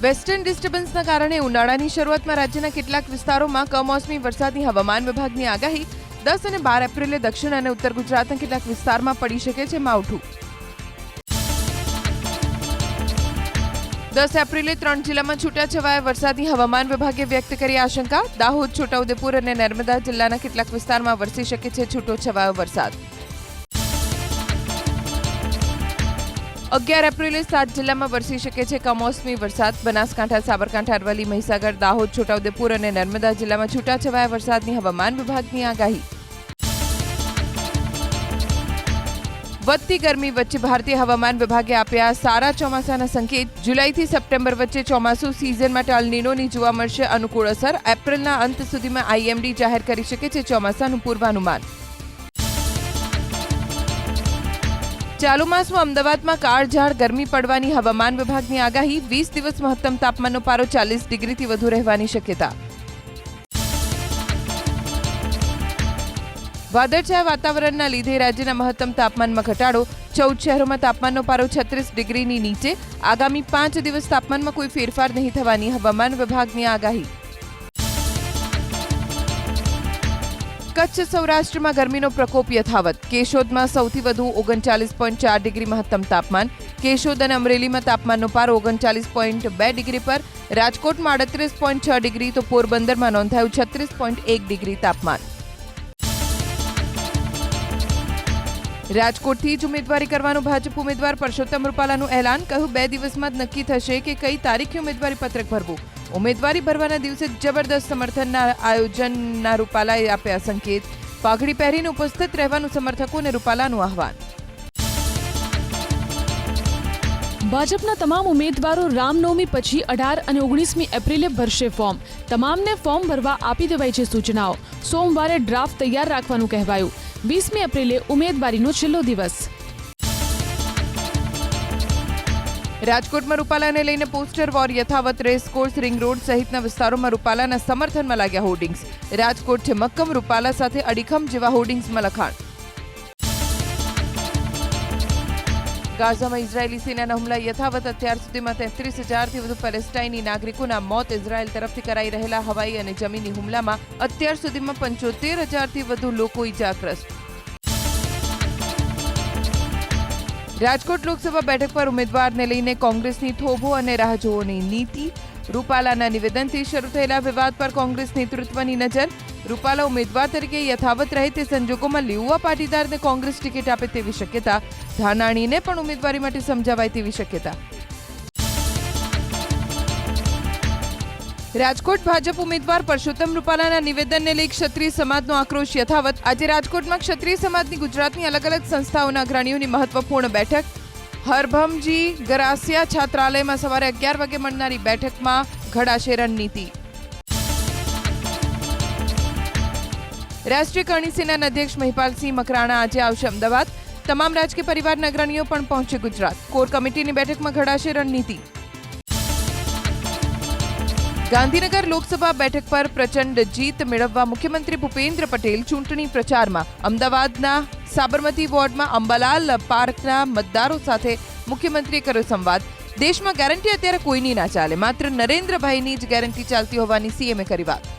Western ડિસ્ટર્બન્સના કારણે ઉનાળાની શરૂઆતમાં રાજ્યના કેટલાક વિસ્તારોમાં કમોસમી વરસાદની હવામાન વિભાગની આગાહી. 10 અને 12 એપ્રિલે દક્ષિણ અને ઉત્તર ગુજરાતના કેટલાક વિસ્તારમાં પડી શકે છે માવઠું. 10 એપ્રિલે 3 જિલ્લામાં છૂટાછવાયા વરસાદની હવામાન વિભાગે વ્યક્ત કરી આશંકા. દાહોદ, છોટાઉદેપુર અને નર્મદા જિલ્લાના કેટલાક વિસ્તારમાં વરસી શકે છે છૂટોછવાયો વરસાદ. 11 એપ્રિલે 7 જિલ્લામાં વરસી શકે છે કમોસમી વરસાદ. બનાસકાંઠા, સાબરકાંઠા, અરવલ્લી, મહીસાગર, દાહોદ, છોટાઉદેપુર અને નર્મદા જિલ્લામાં છૂટાછવાયા વરસાદની હવામાન વિભાગની આગાહી. વધતી ગરમી વચ્ચે ભારતીય હવામાન વિભાગે આપ્યા સારા ચોમાસાના સંકેત. જુલાઈથી સપ્ટેમ્બર વચ્ચે ચોમાસુ સિઝન માટે અલ નીનોની જોવા મળશે અનુકૂળ અસર. એપ્રિલના અંત સુધીમાં આઈએમડી જાહેર કરી શકે છે ચોમાસાનું પૂર્વાનુમાન. ચાલુ માસમાં અમદાવાદમાં કાળઝાળ ગરમી પડવાની હવામાન વિભાગની આગાહી. 20 દિવસ મહત્તમ તાપમાનનો પારો 40 ડિગ્રીથી વધુ રહેવાની શક્યતા. વાદળછાયા વાતાવરણના લીધે રાજ્યના મહત્તમ તાપમાનમાં ઘટાડો. 14 શહેરોમાં તાપમાનનો પારો 36 ડિગ્રીની નીચે. આગામી 5 દિવસ તાપમાનમાં કોઈ ફેરફાર નહીં થવાની હવામાન વિભાગની આગાહી. કચ્છ સૌરાષ્ટ્રમાં ગરમીનો પ્રકોપ યથાવત. કેશોદમાં સૌથી વધુ 39.4 ડિગ્રી મહત્તમ તાપમાન. કેશોદ અને અમરેલીમાં તાપમાનનો પારો 39.2 ડિગ્રી પર. રાજકોટમાં 38.6 ડિગ્રી તો પોરબંદરમાં નોંધાયું 36.1 ડિગ્રી તાપમાન. રાજકોટથી જ ઉમેદવારી કરવાનું ભાજપ ઉમેદવાર પરસોત્તમ રૂપાલાનું એલાન. કહ્યું 2 દિવસમાં જ નક્કી થશે કે કઈ તારીખે ઉમેદવારી પત્રક ભરવું. ઉમેદવારી ભરવાના દિવસે જબરદસ્ત સમર્થનના આયોજનના રૂપાલાએ આપ્યા સંકેત. પાઘડી પહેરીને ઉપસ્થિત રહેવાનું સમર્થકોને રૂપાલાનું આહવાન. ભાજપના તમામ ઉમેદવારો રામનવમી પછી 18 અને 19મી એપ્રિલે ભરશે ફોર્મ. તમામને ફોર્મ ભરવા આપી દેવાઈ છે સૂચનાઓ. સોમવારે ડ્રાફ્ટ તૈયાર રાખવાનું કહેવાયું. 20મી એપ્રિલે ઉમેદવારીનો છેલ્લો દિવસ. રાજકોટમાં રૂપાલાને લઈને પોસ્ટર વોર યથાવત. રેસકોર્સ, રિંગ રોડ સહિતના વિસ્તારોમાં રૂપાલાના સમર્થનમાં લાગ્યા હોર્ડિંગ્સ. રાજકોટ છે મક્કમ, રૂપાલા સાથે અડીખમ જેવા હોર્ડિંગ્સમાં લખાણ. ગાઝામાં ઇઝરાયેલી સેનાના હુમલા યથાવત. અત્યાર સુધીમાં 33,000થી વધુ પેલેસ્ટાઈની નાગરિકોના મોત. ઇઝરાયેલ તરફથી કરાઈ રહેલા હવાઈ અને જમીની હુમલામાં અત્યાર સુધીમાં 75,000થી વધુ લોકો ઇજાગ્રસ્ત. રાજકોટ લોકસભા બેઠક પર ઉમેદવારને લઈને કોંગ્રેસની થોભો અને રાહ જોવાની નીતિ. રૂપાલાના નિવેદનથી શરૂ થયેલા વિવાદ પર કોંગ્રેસ નેતૃત્વની નજર. રૂપાલા ઉમેદવાર તરીકે યથાવત રહે તે સંજોગોમાં લેઉવા પાટીદારને કોંગ્રેસ ટિકિટ આપે તેવી શક્યતા. ધાનાણીને પણ ઉમેદવારી માટે સમજાવાય તેવી શક્યતા. રાજકોટ ભાજપ ઉમેદવાર પરસોત્તમ રૂપાલાના નિવેદનને લઈ ક્ષત્રિય સમાજનો આક્રોશ યથાવત. આજે રાજકોટમાં ક્ષત્રિય સમાજની ગુજરાતની અલગ અલગ સંસ્થાઓના અગ્રણીઓની મહત્વપૂર્ણ બેઠક. હરભમજી ગરાસિયા છાત્રાલયમાં સવારે 11 વાગે મળનારી બેઠકમાં ઘડાશે રણનીતિ. રાષ્ટ્રીય કરણી સેનાના અધ્યક્ષ મહિપાલસિંહ મકરાણા આજે આવશે અમદાવાદ. તમામ રાજકીય પરિવારના અગ્રણીઓ પણ પહોંચે ગુજરાત. કોર કમિટીની બેઠકમાં ઘડાશે રણનીતિ. ગાંધીનગર લોકસભા બેઠક પર પ્રચંડ જીત મેળવવા મુખ્યમંત્રી ભૂપેન્દ્ર પટેલ ચૂંટણી પ્રચારમાં. અમદાવાદના સાબરમતી વોર્ડમાં અંબાલાલ પાર્કના મતદારો સાથે મુખ્યમંત્રીએ કર્યો સંવાદ. દેશમાં ગેરંટી અત્યારે કોઈની ના ચાલે, માત્ર નરેન્દ્રભાઈની જ ગેરંટી ચાલતી હોવાની સીએમએ કરી વાત.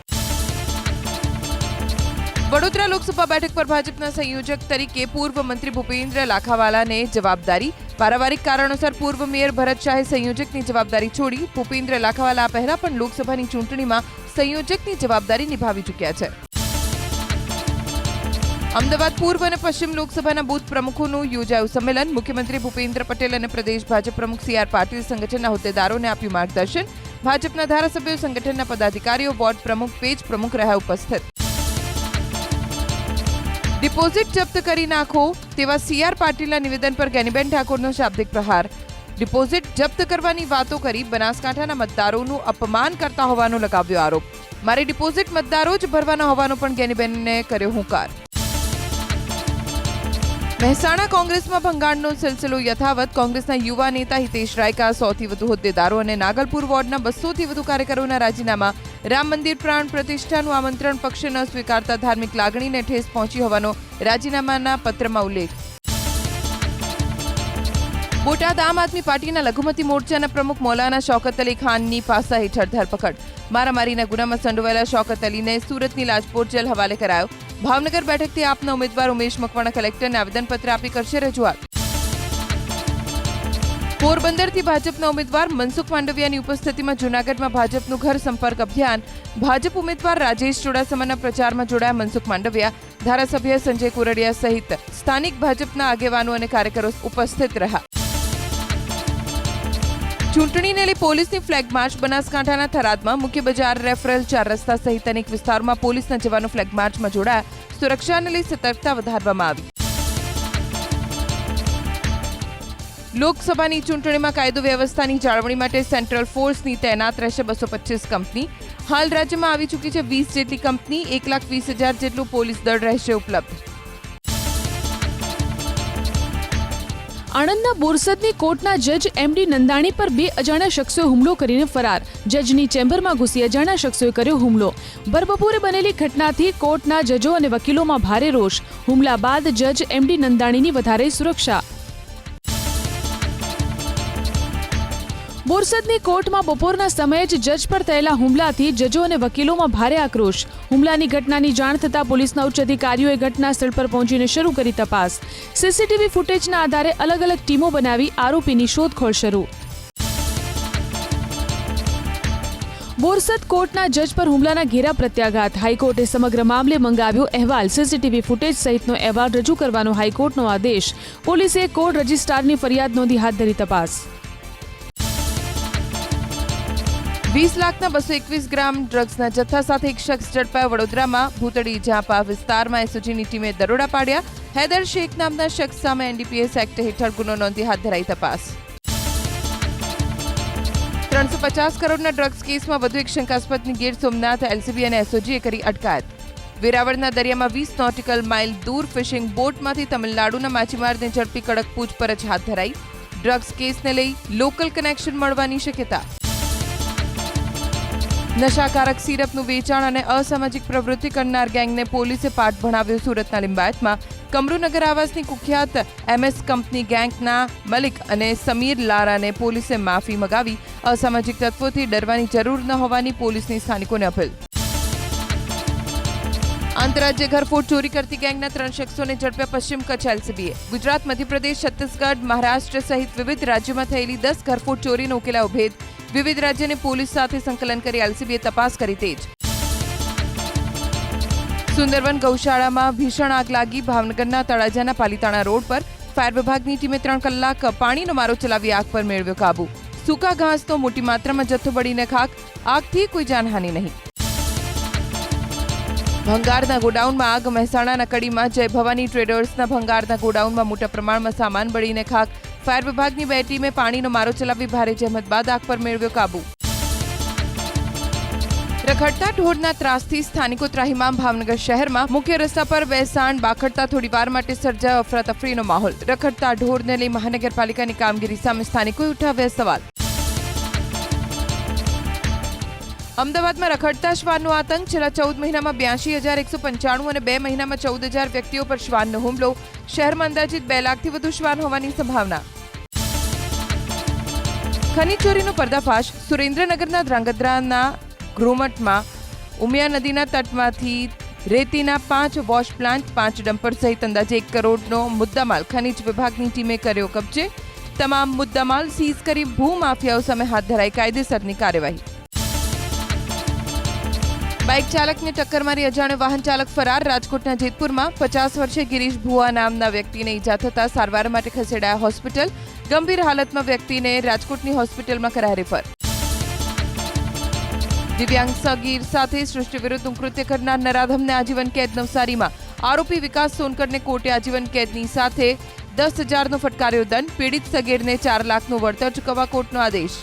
વડોદરા લોકસભા બેઠક પર ભાજપના સંયોજક તરીકે પૂર્વ મંત્રી ભૂપેન્દ્ર લાખાવાલાને જવાબદારી. પારિવારિક કારણોસર પૂર્વ મેયર ભરત શાહે સંયોજકની જવાબદારી છોડી. ભૂપેન્દ્ર લાખાવાલા પહેલા પણ લોકસભાની ચૂંટણીમાં સંયોજકની જવાબદારી નિભાવી ચૂક્યા છે. અમદાવાદ પૂર્વ અને પશ્ચિમ લોકસભાના બૂથ પ્રમુખોનું યોજાયું સંમેલન. મુખ્યમંત્રી ભૂપેન્દ્ર પટેલ અને પ્રદેશ ભાજપ પ્રમુખ CR પાટીલ સંગઠનના હોદ્દેદારોને આપ્યું માર્ગદર્શન. ભાજપના ધારાસભ્યો, સંગઠનના પદાધિકારીઓ, વોર્ડ પ્રમુખ, પેજ પ્રમુખ રહ્યા ઉપસ્થિત. ડિપોઝિટ જપ્ત કરી નાખો તેવા CR પાટીલના નિવેદન પર ગેનીબેન ઠાકોરનો શાબ્દિક પ્રહાર. ડિપોઝિટ જપ્ત કરવાની વાતો કરી બનાસકાંઠાના મતદારોનું અપમાન કરતા હોવાનો લગાવ્યો આરોપ. મારી ડિપોઝિટ મતદારો જ ભરવાના હોવાનો પણ ગેનીબેનને કર્યો હુંકાર. મહેસાણા કોંગ્રેસમાં ભંગાણનો સિલસિલો યથાવત. કોંગ્રેસના યુવા નેતા હિતેશ રાયકા, 100થી વધુ હોદ્દેદારો અને નાગલપુર વોર્ડના 200થી વધુ કાર્યકરોના રાજીનામા. રામ મંદિર પ્રાણ પ્રતિષ્ઠાનું આમંત્રણ પક્ષે ન સ્વીકારતા ધાર્મિક લાગણીને ઠેસ પહોંચી હોવાનો રાજીનામાના પત્રમાં ઉલ્લેખ. બોટાદ આમ આદમી પાર્ટીના લઘુમતી મોરચાના પ્રમુખ મૌલાના શૌકત અલી ખાનની પાસા હેઠળ ધરપકડ. મારામારીના ગુનામાં સંડોવાયેલા શૌકત અલીને સુરતની લાજપોર જેલ હવાલે કરાયો. ભાવનગર બેઠકથી આપના ઉમેદવાર ઉમેશ મકવાણા કલેક્ટરને આવેદનપત્ર આપી કરશે રજૂઆત. પોરબંદરથી ભાજપના ઉમેદવાર મનસુખ માંડવિયાની ઉપસ્થિતિમાં જૂનાગઢમાં ભાજપનું ઘર સંપર્ક અભિયાન. ભાજપ ઉમેદવાર રાજેશ ચુડાસમાના પ્રચારમાં જોડાયા મનસુખ માંડવિયા. ધારાસભ્ય સંજય કુરડિયા સહિત સ્થાનિક ભાજપના આગેવાનો અને કાર્યકરો ઉપસ્થિત રહ્યા. ચૂંટણીને લઈ પોલીસની ફ્લેગ માર્ચ. બનાસકાંઠાના થરાદમાં મુખ્ય બજાર, રેફરલ, 4 રસ્તા સહિત અનેક વિસ્તારોમાં પોલીસના જવાનો ફ્લેગ માર્ચમાં જોડાયા. સુરક્ષાને લઈ સતર્કતા વધારવામાં આવી. લોકસભાની ચૂંટણીમાં કાયદો વ્યવસ્થાની જાળવણી માટે સેન્ટ્રલ ફોર્સની તૈનાત રહેશે 225 કંપની. હાલ રાજ્યમાં આવી ચૂકી છે 20 જેટલી કંપની. 1,20,000 જેટલું પોલીસ દળ રહેશે ઉપલબ્ધ. આણંદના બોરસદની કોર્ટના જજ એમડી નંદાણી પર 2 અજાણ્યા શખ્સોએ હુમલો કરીને ફરાર. જજની ચેમ્બરમાં ઘૂસી અજાણ્યા શખ્સોએ કર્યો હુમલો. બપોરે બનેલી ઘટનાથી કોર્ટના જજો અને વકીલોમાં ભારે રોષ. હુમલા બાદ જજ એમડી નંદાણીની વધારે સુરક્ષા. બોરસદની કોર્ટમાં બપોરના સમયે જ જજ પર થયેલા હુમલાથી જજો અને વકીલોમાં ભારે આક્રોશ. હુમલાની ઘટનાની જાણ થતાં પોલીસના ઉચ્ચ અધિકારીઓએ ઘટના સ્થળ પર પહોંચીને શરૂ કરી તપાસ. સીસીટીવી ફૂટેજના આધારે અલગ અલગ ટીમો બનાવી આરોપીની શોધખોળ શરૂ. બોરસદ કોર્ટના જજ પર હુમલાના ઘેરા પ્રત્યાઘાત. હાઈકોર્ટે સમગ્ર મામલે મંગાવ્યો અહેવાલ. સીસીટીવી ફૂટેજ સહિતનો અહેવાલ રજૂ કરવાનો હાઈકોર્ટનો આદેશ. પોલીસે કોર્ટ રજિસ્ટ્રારની ફરિયાદ નોંધી હાથ ધરી તપાસ. 20 લાખના 221 ગ્રામ ડ્રગ્સના જથ્થા સાથે એક શખ્સ ઝડપાયો વડોદરામાં. ભૂતળી ઝાપા વિસ્તારમાં એસઓજીની ટીમે દરોડા પાડ્યા. હૈદર શેખ નામના શખ્સ સામે એનડીપીએસ એક્ટ હેઠળ ગુનો નોંધી હાથ ધરાઈ તપાસ. 350 કરોડના ડ્રગ્સ કેસમાં વધુ એક શંકાસ્પદની ગીર સોમનાથ એલસીબી અને એસઓજીએ કરી અટકાયત. વેરાવળના દરિયામાં 20 નોટિકલ માઇલ દૂર ફિશિંગ બોટમાંથી તમિલનાડુના માછીમારને ઝડપી કડક પૂછપરછ હાથ ધરાઈ. ડ્રગ્સ કેસને લઈ લોકલ કનેક્શન મળવાની શક્યતા. નશાકારક સિરપનું વેચાણ અને અસામાજિક પ્રવૃત્તિ કરનાર ગેંગને પોલીસે પાઠ ભણાવ્યો. સુરતના લિંબાયતમાં કમરુનગર આવાસની કુખ્યાત એમએસ કંપની ગેંગના મલિક અને સમીર લારાને પોલીસે માફી મગાવી. અસામાજિક તત્વોથી ડરવાની જરૂર ન હોવાની પોલીસની સ્થાનિકોને અપીલ. આંતરરાજ્ય ઘરફોડ ચોરી કરતી ગેંગના 3 શખ્સોને ઝડપ્યા પશ્ચિમ કચ્છ એલસીબીએ. ગુજરાત, મધ્યપ્રદેશ, છત્તીસગઢ, મહારાષ્ટ્ર સહિત વિવિધ રાજ્યોમાં થયેલી 10 ઘરફોડ ચોરીનો ઉકેલાયો ભેદ. વિવિધ રાજ્યની પોલીસ સાથે સંકલન કરી એલસીબીએ તપાસ કરી તેજ. સુંદરવન ગૌશાળામાં ભીષણ આગ લાગી. ભાવનગરના તળાજાના પાલીતાણા રોડ પર ફાયર વિભાગની ટીમે 3 કલાક પાણીનો મારો ચલાવી આગ પર મેળવ્યો કાબુ. સૂકા ઘાસનો મોટી માત્રામાં જથ્થો બળીને ખાક. આગથી કોઈ જાનહાનિ નહીં. ભંગારના ગોડાઉનમાં આગ. મહેસાણાના કડીમાં જય ભવાની ટ્રેડર્સના ભંગારના ગોડાઉનમાં મોટા પ્રમાણમાં સામાન બળીને ખાક. ફાયર વિભાગની 2 ટીમે પાણીનો મારો ચલાવી ભારે જહેમત બાદ આગ પર મેળવ્યો કાબુ. રખડતા ઢોરના ત્રાસથી સ્થાનિકો ત્રાહિમામ. ભાવનગર શહેરમાં મુખ્ય રસ્તા પર બેસાણ બાખડતા થોડીવાર માટે સર્જાયો અફરાતફરીનો માહોલ. રખડતા ઢોરને લઈ મહાનગરપાલિકાની કામગીરી સામે સ્થાનિકોએ ઉઠાવ્યા સવાલ. અમદાવાદમાં રખડતા શ્વાનનો આતંક. છેલ્લા 14 મહિનામાં 82,195 અને 2 મહિનામાં 14,000 વ્યક્તિઓ પર શ્વાનનો હુમલો. શહેરમાં અંદાજિત 2 લાખથી વધુ શ્વાન હોવાની સંભાવના. ખનીજ ચોરીનો પર્દાફાશ. સુરેન્દ્રનગરના ધ્રાંગધ્રાના ગ્રોમટમાં ઉમિયા નદીના તટમાંથી રેતીના 5 વોશ પ્લાન્ટ, 5 ડમ્પર સહિત અંદાજે 1 કરોડનો મુદ્દામાલ ખનીજ વિભાગની ટીમે કર્યો કબજે. તમામ મુદ્દામાલ સીઝ કરી ભૂમાફિયાઓ સામે હાથ ધરાઈ કાયદેસરની કાર્યવાહી. બાઇક ચાલકને ટક્કર મારી અજાણ્યો વાહન ચાલક ફરાર. રાજકોટના જેતપુરમાં 50 વર્ષીય ગિરીશ ભુવા નામના વ્યક્તિને ઈજા થતા સારવાર માટે ખસેડાયા હોસ્પિટલ. ગંભીર હાલતમાં વ્યક્તિને રાજકોટની હોસ્પિટલમાં કરાયા રેફર. દિવ્યાંગ સગીર સાથે સૃષ્ટિ વિરુદ્ધ કૃત્ય કરનાર નરાધમને આજીવન કેદ. નવસારીમાં આરોપી વિકાસ સોનકરને કોર્ટે આજીવન કેદની સાથે 10,000નો ફટકાર્યો દંડ. પીડિત સગીરને 4 લાખનું વળતર ચૂકવવા કોર્ટનો આદેશ.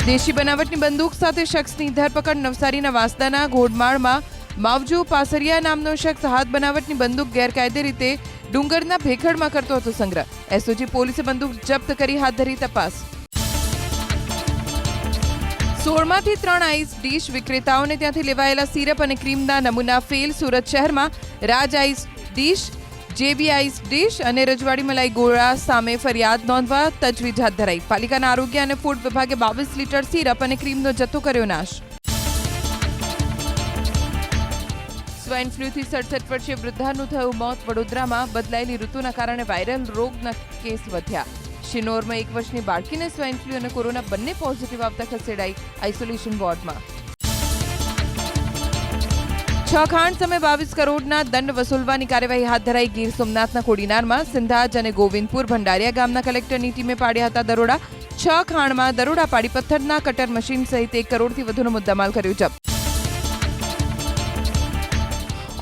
દેશી બનાવટની બંદૂક સાથે શખ્સની ધરપકડ. નવસારીના વાંસદાના ઘોડમાળમાં માવજુ પાસરિયા નામનો શખ્સ હાથ બનાવટની બંદૂક ગેરકાયદે રીતે ડુંગરના ભેખડમાં કરતો હતો સંગ્રહ. એસઓજી પોલીસે બંદૂક જપ્ત કરી હાથ ધરી તપાસ. 16માંથી 3 આઈસ ડીશ વિક્રેતાઓને ત્યાંથી લેવાયેલા સિરપ અને ક્રીમના નમૂના ફેલ. સુરત શહેરમાં રાજ આઈસ ડીશ જેબી આઈસ ડીશ અને રજવાડી મલાઈ ગોળા સામે ફરિયાદ નોંધવા તજવીજ હાથ ધરાઈ. પાલિકાના આરોગ્ય અને ફૂડ વિભાગે 22 લીટર સિરપ અને ક્રીમનો જથ્થો કર્યો નાશ. સ્વાઇન ફ્લૂથી 67 વર્ષીય વૃદ્ધાનું થયું મોત. વડોદરામાં બદલાયેલી ઋતુના કારણે વાયરલ રોગના કેસ વધ્યા. શિનોરમાં 1 વર્ષની બાળકીને સ્વાઇન ફ્લૂ અને કોરોના બંને પોઝિટિવ આવતા ખસેડાઈ આઇસોલેશન વોર્ડમાં. 6 ખાણ સામે 22 કરોડના દંડ વસૂલવાની કાર્યવાહી હાથ ધરાઈ. ગીર સોમનાથના કોડીનારમાં સિંધાજ અને ગોવિંદપુર ભંડારિયા ગામના કલેક્ટરની ટીમે પાડ્યા હતા દરોડા. 6 ખાણમાં દરોડા પાડી પથ્થરના કટર મશીન સહિત 1 કરોડથી વધુનો મુદ્દામાલ કર્યો જપ્ત.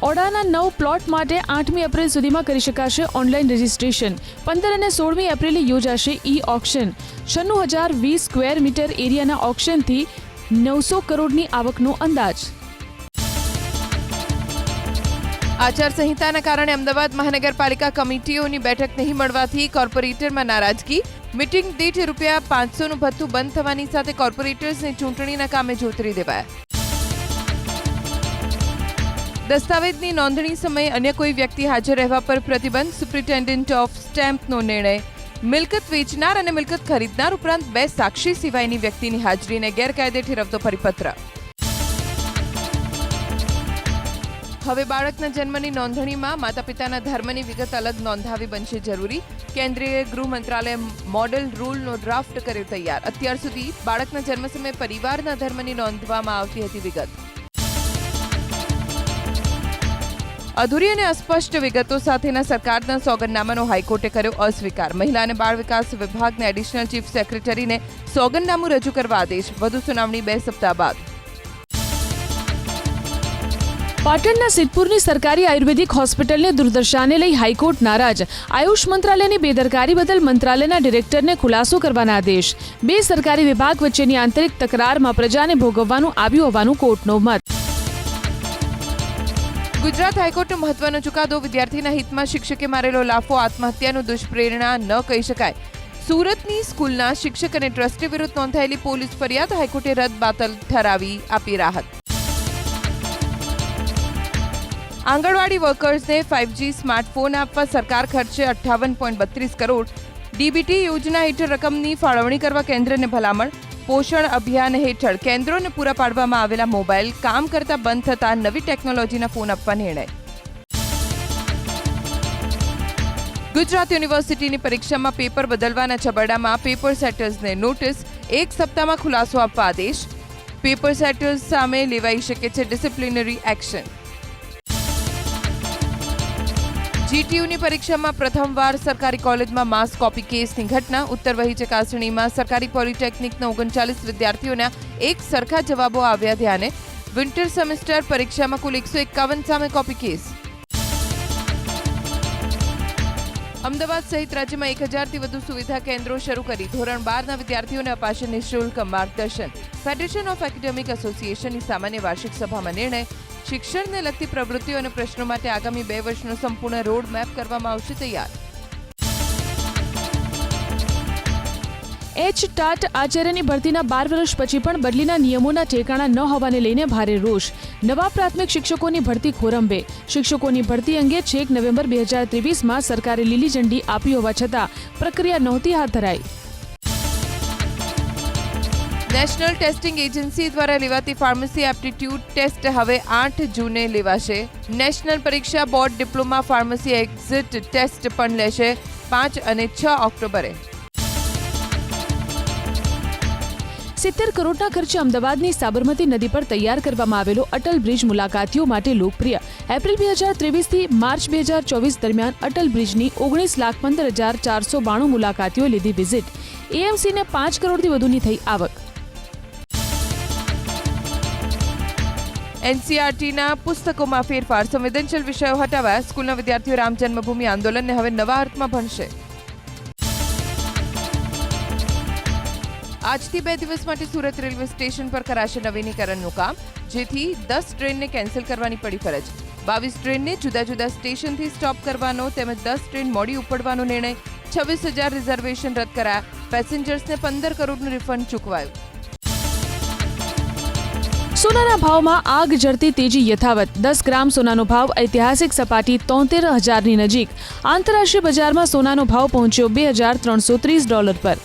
ઓડાના 9 પ્લોટ માટે 8મી એપ્રિલ સુધીમાં કરી શકાશે ઓનલાઈન રજીસ્ટ્રેશન. 15 અને 16મી એપ્રિલે યોજાશે ઓક્શન. 96,020 સ્ક્વેર મીટર એરિયાના ઓક્શનથી 900 કરોડની આવકનો અંદાજ. આચારસંહિતાના કારણે અમદાવાદ મહાનગરપાલિકા કમિટીઓની બેઠક નહીં મળવાથી કોર્પોરેટરમાં નારાજગી. મીટિંગ દીઠ ₹500નું ભથ્થું બંધ થવાની સાથે કોર્પોરેટર્સને ચૂંટણીના કામે જોતરી દેવાયા. દસ્તાવેજની નોંધણી સમયે અન્ય કોઈ વ્યક્તિ હાજર રહેવા પર પ્રતિબંધ. સુપ્રિન્ટેન્ડન્ટ ઓફ સ્ટેમ્પનો નિર્ણય. મિલકત વેચનાર અને મિલકત ખરીદનાર ઉપરાંત 2 સાક્ષી સિવાયની વ્યક્તિની હાજરીને ગેરકાયદે ઠેરવતો પરિપત્ર. હવે બાળકના જન્મની નોંધણીમાં માતા પિતાના ધર્મની વિગત અલગ નોંધાવી બનશે જરૂરી. કેન્દ્રીય ગૃહ મંત્રાલયે મોડેલ રૂલનો ડ્રાફ્ટ કર્યો તૈયાર. અત્યાર સુધી બાળકના જન્મ સમયે પરિવારના ધર્મની નોંધવામાં આવતી હતી વિગત. અધૂરી અને અસ્પષ્ટ વિગતો સાથેના સરકારના સોગંદનામાનો હાઈકોર્ટે કર્યો અસ્વીકાર. મહિલા અને બાળ વિકાસ વિભાગના એડિશનલ ચીફ સેક્રેટરીને સોગંદનામું રજૂ કરવા આદેશ. વધુ સુનાવણી 2 સપ્તાહ બાદ. પાટણના સિદ્ધપુરની સરકારી આયુર્વેદિક હોસ્પિટલને દુર્દશાને લઈ હાઈકોર્ટ નારાજ. આયુષ મંત્રાલયની બેદરકારી બદલ મંત્રાલયના ડિરેક્ટરને ખુલાસો કરવાના આદેશ. 2 સરકારી વિભાગ વચ્ચેની આંતરિક તકરારમાં પ્રજાને ભોગવવાનું આવ્યું હોવાનું કોર્ટનો મત. ગુજરાત હાઈકોર્ટનો મહત્વનો ચુકાદો. વિદ્યાર્થીના હિતમાં શિક્ષકે મારેલો લાફો આત્મહત્યાનું દુષ્પ્રેરણા ન કહી શકાય. સુરતની સ્કૂલના શિક્ષક અને ટ્રસ્ટી વિરુદ્ધ નોંધાયેલી પોલીસ ફરિયાદ હાઈકોર્ટે રદ-બાતલ ઠરાવી આપી રાહત. આંગણવાડી વર્કર્સને 5G સ્માર્ટફોન આપવા સરકાર ખર્ચે 58.32 કરોડ. ડીબીટી યોજના હેઠળ રકમની ફાળવણી કરવા કેન્દ્રને ભલામણ. પોષણ અભિયાન હેઠળ કેન્દ્રોને પૂરા પાડવામાં આવેલા મોબાઈલ કામ કરતા બંધ થતા નવી ટેકનોલોજીના ફોન આપવા નિર્ણય. ગુજરાત યુનિવર્સિટીની પરીક્ષામાં પેપર બદલવાના છબરડામાં પેપર સેટર્સને નોટિસ. 1 સપ્તાહમાં ખુલાસો આપવા આદેશ. પેપર સેટર્સ સામે લેવાઈ શકે છે ડિસિપ્લિનરી એક્શન. જીટીયુની પરીક્ષામાં પ્રથમવાર સરકારી કોલેજમાં માસ કોપી કેસની ઘટના. ઉત્તરવહી ચકાસણીમાં સરકારી પોલિટેકનિકના 39 વિદ્યાર્થીઓના એક સરખા જવાબો આવ્યા ધ્યાને. વિન્ટર સેમેસ્ટર પરીક્ષામાં કુલ 151 સામે કોપી કેસ. અમદાવાદ સહિત રાજ્યમાં 1000થી વધુ સુવિધા કેન્દ્રો શરૂ કરી. ધોરણ 12ના વિદ્યાર્થીઓને અપાશે નિઃશુલ્ક માર્ગદર્શન. ફેડરેશન ઓફ એકેડેમિક એસોસિએશનની સામાન્ય વાર્ષિક સભામાં નિર્ણય. શિક્ષણને લગતી પ્રવૃત્તિઓ અને પ્રશ્નો માટે આગામી 2 વર્ષનો સંપૂર્ણ રોડ મેપ કરવામાં આવશે તૈયાર. ટાટ આચાર્યની ભરતીના 12 વર્ષ પછી પણ બદલીના નિયમોના ઠેકાણા ન હોવાને લઈને ભારે રોષ. નવા પ્રાથમિક શિક્ષકોની ભરતી ખોરંભે. શિક્ષકોની ભરતી અંગે છેક નવેમ્બર 2023માં સરકારે લીલી ઝંડી આપી હોવા છતાં પ્રક્રિયા નહોતી હાથ ધરાઈ. નેશનલ ટેસ્ટિંગ એજન્સી દ્વારા લેવાતી ફાર્મસી એપ્ટિટ્યૂડ ટેસ્ટ હવે 8 જૂને લેવાશે. નેશનલ પરીક્ષા board diploma pharmacy exit test પણ લેશે 5 અને 6 ઓક્ટોબરે. 70 કરોડના ખર્ચે અમદાવાદની સાબરમતી નદી પર તૈયાર કરવામાં આવેલો અટલ બ્રિજ મુલાકાતીઓ માટે લોકપ્રિય. એપ્રિલ 2023થી માર્ચ 2024 દરમિયાન અટલ બ્રિજની 19,15,492 મુલાકાતીઓ લીધી વિઝિટ. એએમસીને 5 કરોડથી વધુની થઈ આવક. એનસીઆરટીના પુસ્તકોમાં ફેરફાર. સંવેદનશીલ વિષયો હટાવાયા. સ્કૂલના વિદ્યાર્થીઓ રામ જન્મભૂમિ આંદોલનને હવે નવા અર્થમાં ભણશે. આજથી 2 દિવસ માટે સુરત રેલવે સ્ટેશન પર કરાશે નવીનીકરણનું કામ, જેથી 10 ટ્રેનને કેન્સલ કરવાની પડી ફરજ. 22 ટ્રેનને જુદા જુદા સ્ટેશનથી સ્ટોપ કરવાનો તેમજ 10 ટ્રેન મોડી ઉપડવાનો નિર્ણય. 26,000 રિઝર્વેશન રદ કરાયા. પેસેન્જર્સને 15 કરોડનું રિફંડ ચૂકવાયું. સોનાના ભાવમાં આગ ઝરતી તેજી યથાવત. 10 ગ્રામ સોનાનો ભાવ ઐતિહાસિક સપાટી 73,000ની નજીક. આંતરરાષ્ટ્રીય બજારમાં સોનાનો ભાવ પહોંચ્યો $2,330 પર.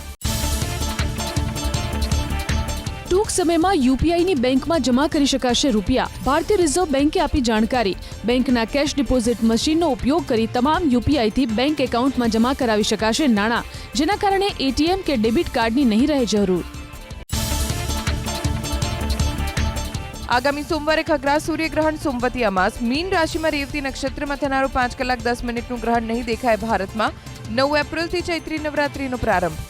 ટૂંક સમયમાં યુપીઆઈની બેંકમાં જમા કરી શકાશે રૂપિયા. ભારતીય રિઝર્વ બેંકે આપી જાણકારી. બેંકના કેશ ડિપોઝિટ મશીનનો ઉપયોગ કરી તમામ યુપીઆઈથી બેંક એકાઉન્ટમાં જમા કરાવી શકાશે નાણાં, જેના કારણે એટીએમ કે ડેબિટ કાર્ડની નહીં રહે જરૂર. આગામી સોમવારે ખગ્રાસ સૂર્યગ્રહણ સોમવતી અમાસ. મીન રાશિમાં રેવતી નક્ષત્રમાં થનારું 5 કલાક 10 મિનિટનું ગ્રહણ નહીં દેખાય ભારતમાં. 9 એપ્રિલથી ચૈત્રી નવરાત્રીનો પ્રારંભ.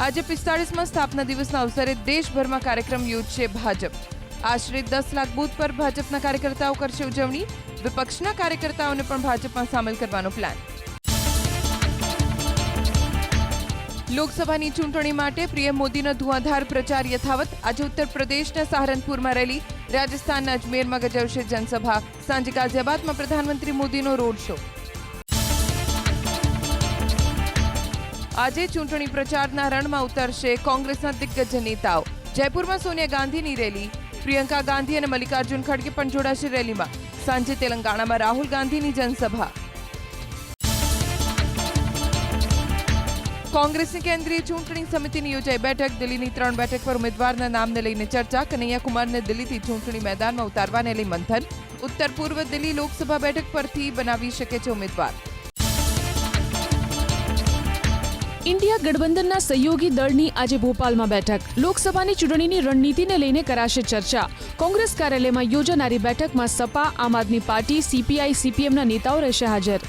આજે 45મા સ્થાપના દિવસના અવસરે દેશભરમાં કાર્યક્રમ યોજશે ભાજપ. આશરે 10 લાખ બૂથ પર ભાજપના કાર્યકર્તાઓ કરશે ઉજવણી. વિપક્ષના કાર્યકર્તાઓને પણ ભાજપમાં સામેલ કરવાનો પ્લાન. લોકસભાની ચૂંટણી માટે પીએમ મોદીનો ધુઆંધાર પ્રચાર યથાવત. આજે ઉત્તર પ્રદેશના સહારનપુરમાં રેલી, રાજસ્થાનના અજમેરમાં ગજવશે જનસભા. સાંજે ગાઝિયાબાદમાં પ્રધાનમંત્રી મોદીનો રોડ શો. આજે ચૂંટણી પ્રચારના રણમાં ઉતરશે કોંગ્રેસના દિગ્ગજ નેતાઓ. જયપુરમાં સોનિયા ગાંધીની રેલી, પ્રિયંકા ગાંધી અને મલ્લિકાર્જુન ખડગે પણ જોડાશે રેલીમાં. સાંજે તેલંગાણામાં રાહુલ ગાંધીની જનસભા. કોંગ્રેસની કેન્દ્રીય ચૂંટણી સમિતિની યોજાઈ બેઠક. દિલ્હીની 3 બેઠક પર ઉમેદવારના નામને લઈને ચર્ચા. કનૈયા કુમારને દિલ્હીથી ચૂંટણી મેદાનમાં ઉતારવાને લઈ મંથન. ઉત્તર પૂર્વ દિલ્હી લોકસભા બેઠક પરથી બનાવી શકે છે ઉમેદવાર. ઇન્ડિયા ગઠબંધનના સહયોગી દળની આજે ભોપાલમાં બેઠક. લોકસભાની ચૂંટણીની રણનીતિને લઈને કરાશે ચર્ચા. કોંગ્રેસ કાર્યાલયમાં યોજાનારી બેઠકમાં સપા, આમ આદમી પાર્ટી, સીપીઆઈ, સીપીએમના નેતાઓ રહેશે હાજર.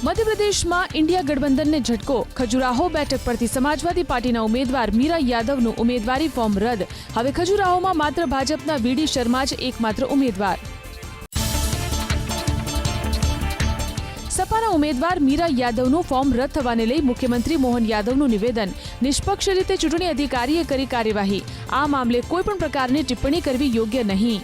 મધ્યપ્રદેશમાં ઇન્ડિયા ગઠબંધનને ઝટકો. ખજુરાહો બેઠક પરથી સમાજવાદી પાર્ટીના ઉમેદવાર મીરા યાદવનું ઉમેદવારી ફોર્મ રદ. હવે ખજુરાહોમાં માત્ર ભાજપના વીડી શર્મા જ એકમાત્ર ઉમેદવાર. સપાના ઉમેદવાર મીરા યાદવનું ફોર્મ રદ થવાને લઈ મુખ્યમંત્રી મોહન યાદવનું નિવેદન. નિષ્પક્ષ રીતે ચૂંટણી અધિકારીએ કરી કાર્યવાહી. આ મામલે કોઈપણ પ્રકારની ટિપ્પણી કરવી યોગ્ય નહીં.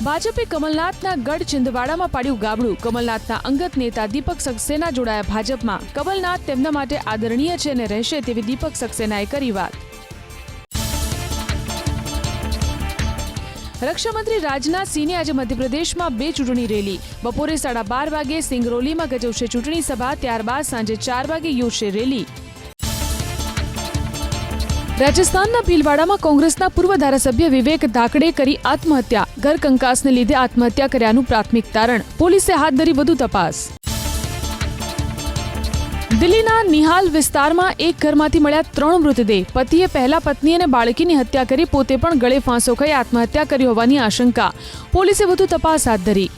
ભાજપે કમલનાથના ગઢ છિંદવાડામાં પાડ્યું ગાબડું. કમલનાથના અંગત નેતા દીપક સક્સેના જોડાયા ભાજપમાં. કમલનાથ તેમના માટે આદરણીય છે અને રહેશે તેવી દીપક સક્સેનાએ કરી વાત. રક્ષામંત્રી રાજનાથસિંહની આજે મધ્યપ્રદેશમાં 2 ચૂંટણી રેલી. બપોરે 12:30 વાગે સિંગરૌલીમાં ગજવશે ચૂંટણી સભા. ત્યારબાદ સાંજે 4 વાગે યોજશે રેલી. રાજસ્થાનના ભીલવાડામાં કોંગ્રેસના પૂર્વ ધારાસભ્ય વિવેક ધાકડે કરી આત્મહત્યા. ઘર કંકાસને લીધે આત્મહત્યા કર્યાનું પ્રાથમિક તારણ. પોલીસે હાથ ધરી વધુ તપાસ. દિલ્હીના નિહાલ વિસ્તારમાં એક ઘરમાંથી મળ્યા 3 મૃતદેહ. પતિએ પહેલા પત્ની અને બાળકીની હત્યા કરી પોતે પણ ગળે ફાંસો ખાઈ આત્મહત્યા કરી હોવાની આશંકા. પોલીસે વધુ તપાસ હાથ ધરી.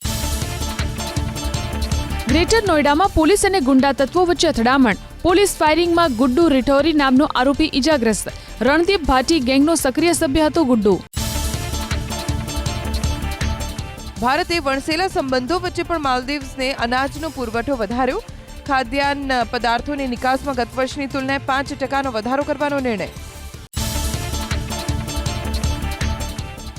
ગ્રેટર નોઈડામાં પોલીસ અને ગુંડા તત્વો વચ્ચે અથડામણ. પોલીસ ફાયરિંગમાં ગુડ્ડુ રિઠોરી નામનો આરોપી ઇજાગ્રસ્ત. રણદીપ ભાટી ગેંગનો સક્રિય સભ્ય હતો ગુડ્ડુ. ભારતે વણસેલા સંબંધો વચ્ચે પણ માલદીવ્સને અનાજનો પુરવઠો વધાર્યો. ખાદ્યાન્ન પદાર્થોની નિકાસમાં ગત વર્ષની તુલનાએ 5% વધારો કરવાનો નિર્ણય.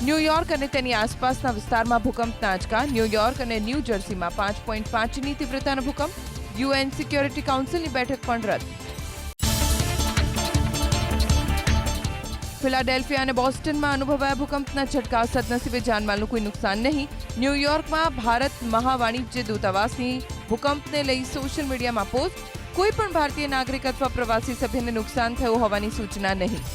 ન્યૂયોર્ક અને તેની આસપાસના વિસ્તારમાં ભૂકંપના આંચકા. ન્યૂયોર્ક અને ન્યૂ જર્સીમાં 5.5ની તીવ્રતાનો ભૂકંપ. યુએન સિક્યોરિટી કાઉન્સિલની બેઠક પણ રદ. ફિલાડેલ્ફિયા અને બોસ્ટનમાં અનુભવાયા ભૂકંપના ઝટકા. સદનસીબે જાનમાલનું કોઈ નુકસાન નહીં. ન્યૂયોર્કમાં ભારત મહાવાણિજ્ય દૂતાવાસની ભૂકંપને લઈ સોશિયલ મીડિયામાં પોસ્ટ. કોઈ પણ ભારતીય નાગરિક અથવા પ્રવાસી સભ્યને નુકસાન થયું હોવાની સૂચના નહીં.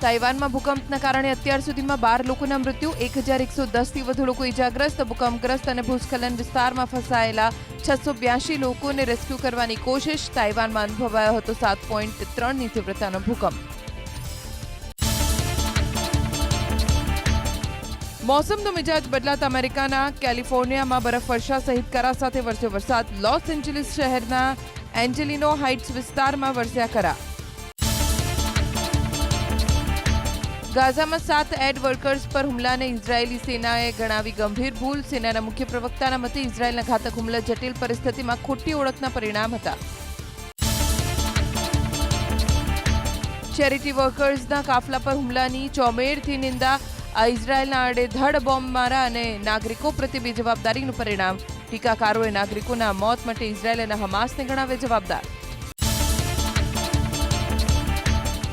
તાઇવાનમાં ભૂકંપના કારણે અત્યાર સુધીમાં 12 લોકોના મૃત્યુ. 1110થી વધુ લોકો ઇજાગ્રસ્ત. ભૂકંપગ્રસ્ત અને ભૂસ્ખલન વિસ્તારમાં ફસાયેલા 682 લોકોને રેસ્ક્યુ કરવાની કોશિશ. તાઇવાનમાં અનુભવાયો હતો 7.3ની તીવ્રતાનો ભૂકંપ. મોસમનો મિજાજ બદલાતા અમેરિકાના કેલિફોર્નિયામાં બરફવર્ષા સહિત કરા સાથે વરસ્યો વરસાદ. લોસ એન્જલિસ શહેરના એન્જેલિનો હાઇટ્સ વિસ્તારમાં વરસ્યા કરા. ગાઝામાં 7 એડ વર્કર્સ પર હુમલાને ઇઝરાયેલી સેનાએ ગણાવી ગંભીર ભૂલ. સેનાના મુખ્ય પ્રવક્તાના મતે ઇઝરાયેલના ઘાતક હુમલા જટિલ પરિસ્થિતિમાં ખોટી ઓળખના પરિણામ હતા. ચેરિટી વર્કર્સના કાફલા પર હુમલાની ચોમેરથી નિંદા. આ ઇઝરાયેલના આડેધડ બોમ્બમારા અને નાગરિકો પ્રત્યે બેજવાબદારીનું પરિણામ. ટીકાકારોએ નાગરિકોના મોત માટે ઇઝરાયેલ અને હમાસને ગણાવે જવાબદાર.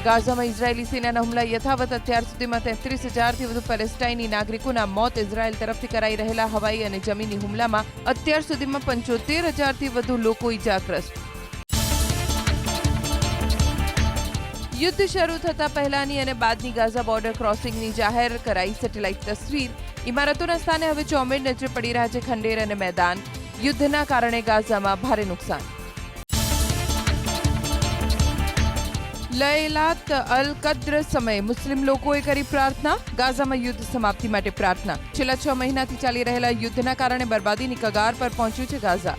ગાઝામાં ઇઝરાયેલી સેનાના હુમલા યથાવત. અત્યાર સુધીમાં 33,000થી વધુ પેલેસ્ટાઈની નાગરિકોના મોત. ઇઝરાયેલ તરફથી કરાઈ રહેલા હવાઈ અને જમીની હુમલામાં અત્યાર સુધીમાં 75,000થી વધુ લોકો ઇજાગ્રસ્ત. યુદ્ધ શરૂ થતા પહેલાની અને બાદની ગાઝા બોર્ડર ક્રોસિંગની જાહેર કરાઈ સેટેલાઇટ તસવીર. ઇમારતોના સ્થાને હવે ચોમેર નજરે પડી રહ્યા છે ખંડેર અને મેદાન. યુદ્ધના કારણે ગાઝામાં ભારે નુકસાન. લૈલાત અલ કદ્ર સમયે મુસ્લિમ લોકોએ કરી પ્રાર્થના. ગાઝામાં યુદ્ધ સમાપ્તિ માટે પ્રાર્થના. છેલ્લા 6 મહિનાથી ચાલી રહેલા યુદ્ધના કારણે બરબાદીની કગાર પર પહોંચ્યું છે ગાઝા.